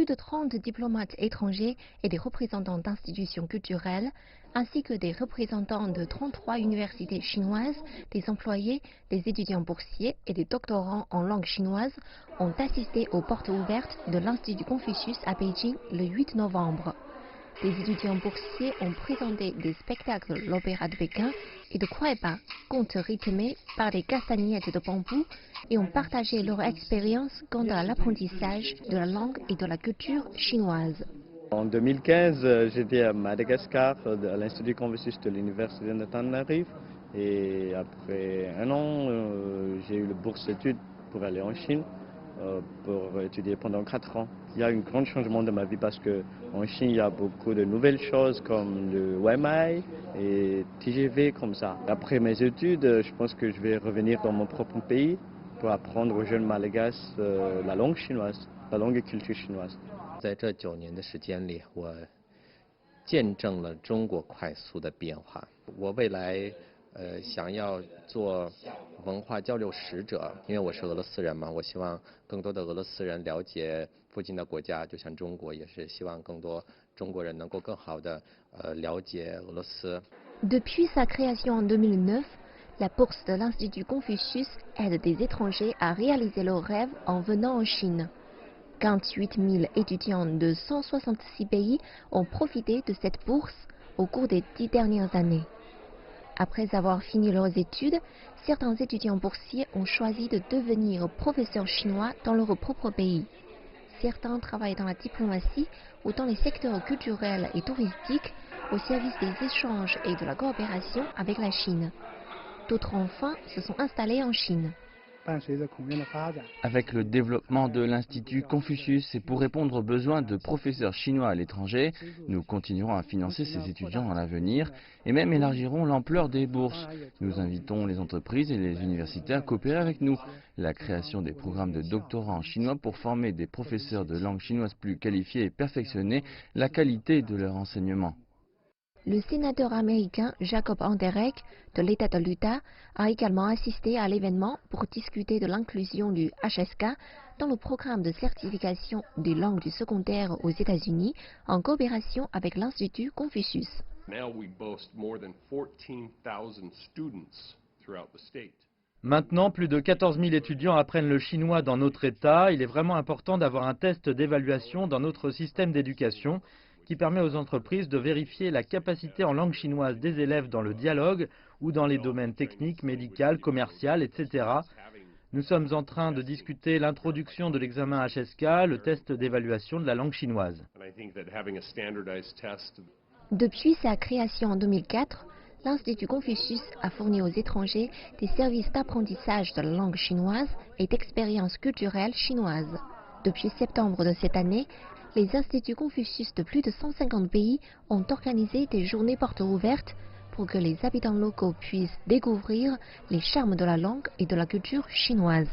de 30 diplomates étrangers et des représentants d'institutions culturelles, ainsi que des représentants de 33 universités chinoises, des employés, des étudiants boursiers et des doctorants en langue chinoise ont assisté aux portes ouvertes de l'Institut Confucius à Beijing le 8 novembre. Les étudiants boursiers ont présenté des spectacles de l'Opéra de Pékin et de Kuaiba, contes rythmés par des castagnettes de bambou, et ont partagé leur expérience quant à l'apprentissage de la langue et de la culture chinoise. En 2015, j'étais à Madagascar, à l'Institut Confucius de l'Université de Tenerife. Et après un an, j'ai eu la bourse d'études pour aller en Chine, pour étudier pendant 4 ans. Il y a un grand changement dans ma vie parce qu'en Chine, il y a beaucoup de nouvelles choses comme le Waimai et TGV comme ça. Après mes études, je pense que je vais revenir dans mon propre pays pour apprendre aux jeunes Malagasy la langue chinoise, la langue et culture chinoise. 在这9年的时间里，我见证了中国快速的变化。我未来想要做文化交流使者，因为我是俄罗斯人嘛，我希望更多的俄罗斯人了解附近的国家，就像中国，也是希望更多中国人能够更好的了解俄罗斯。Depuis sa création en 2009, la bourse de l'Institut Confucius aide des étrangers à réaliser leurs rêves en venant en Chine. 58 000 étudiants de 166 pays ont profité de cette bourse au cours des 10 dernières années. Après avoir fini leurs études, certains étudiants boursiers ont choisi de devenir professeurs chinois dans leur propre pays. Certains travaillent dans la diplomatie ou dans les secteurs culturels et touristiques au service des échanges et de la coopération avec la Chine. D'autres enfin se sont installés en Chine. Avec le développement de l'Institut Confucius et pour répondre aux besoins de professeurs chinois à l'étranger, nous continuerons à financer ces étudiants à l'avenir et même élargirons l'ampleur des bourses. Nous invitons les entreprises et les universités à coopérer avec nous. La création des programmes de doctorat en chinois pour former des professeurs de langue chinoise plus qualifiés et perfectionner la qualité de leur enseignement. Le sénateur américain Jacob Anderek de l'État de l'Utah a également assisté à l'événement pour discuter de l'inclusion du HSK dans le programme de certification des langues du secondaire aux États-Unis en coopération avec l'Institut Confucius. Maintenant, plus de 14 000 étudiants apprennent le chinois dans notre État. Il est vraiment important d'avoir un test d'évaluation dans notre système d'éducation qui permet aux entreprises de vérifier la capacité en langue chinoise des élèves dans le dialogue ou dans les domaines techniques, médical, commercial, etc. Nous sommes en train de discuter l'introduction de l'examen HSK, le test d'évaluation de la langue chinoise. Depuis sa création en 2004, l'Institut Confucius a fourni aux étrangers des services d'apprentissage de la langue chinoise et d'expériences culturelles chinoises. Depuis septembre de cette année, les instituts Confucius de plus de 150 pays ont organisé des journées portes ouvertes pour que les habitants locaux puissent découvrir les charmes de la langue et de la culture chinoise.